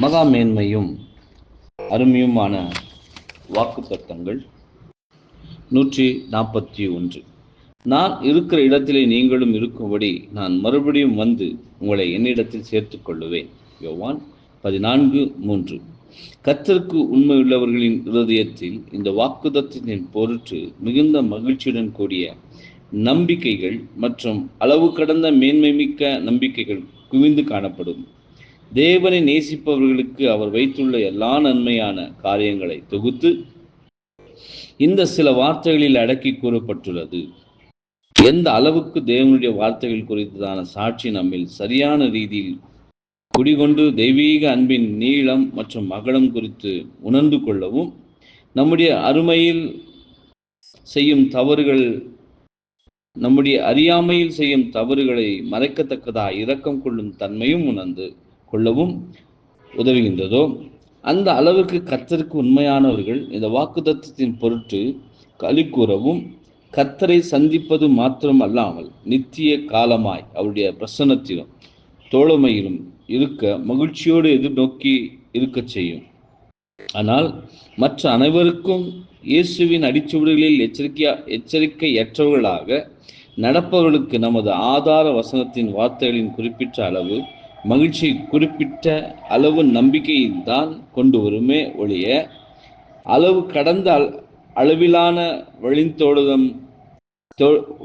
மகா மேன்மையும் அருமையுமான வாக்குத்தத்தங்கள் 141. நான் இருக்கிற இடத்திலே நீங்களும் இருக்கும்படி நான் மறுபடியும் வந்து உங்களை என்னிடத்தில் சேர்த்துக் கொள்ளுவேன். யோவான் 14:3. கர்த்தருக்கு உண்மையுள்ளவர்களின் இருதயத்தில் இந்த வாக்குத்தத்தத்தின் பொருட்டு மிகுந்த மகிழ்ச்சியுடன் கூடிய நம்பிக்கைகள் மற்றும் அளவு கடந்த மேன்மைமிக்க நம்பிக்கைகள் குவிந்து காணப்படும். தேவனை நேசிப்பவர்களுக்கு அவர் வைத்துள்ள எல்லா நன்மையான காரியங்களை தொகுத்து இந்த சில வார்த்தைகளில் அடக்கி கூறப்பட்டுள்ளது. எந்த அளவுக்கு தேவனுடைய வார்த்தைகள் குறித்ததான சாட்சி நம்மில் சரியான ரீதியில் குடிகொண்டு தெய்வீக அன்பின் நீளம் மற்றும் அகலம் குறித்து உணர்ந்து கொள்ளவும், நம்முடைய அறியாமையில் செய்யும் தவறுகளை மறைக்கத்தக்கதாய் இரக்கம் கொள்ளும் தன்மையும் உணர்ந்து கொள்ளவும் உதவுகின்றதோ, அந்த அளவுக்கு கர்த்தருக்கு உண்மையானவர்கள் இந்த வாக்குத்தத்தத்தின் பொருட்டு களி கூறவும், கர்த்தரை சந்திப்பது மாத்திரம் அல்லாமல் நித்திய காலமாய் அவருடைய பிரசன்னத்திலும் தோழமையிலும் இருக்க மகிழ்ச்சியோடு எதிர்நோக்கி இருக்க செய்யும். ஆனால் மற்ற அனைவருக்கும் இயேசுவின் அடிச்சுவடுகளில் எச்சரிக்கையற்றவர்களாக நடப்பவர்களுக்கு நமது ஆதார வசனத்தின் வார்த்தைகளின் குறிப்பிட்ட அளவு மகிழ்ச்சி குறிப்பிட்ட அளவு நம்பிக்கையில் தான் கொண்டு வருமே ஒழிய அளவு கடந்த அளவிலான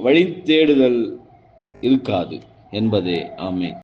வழித்தேடுதல் இருக்காது என்பதே. ஆமென்.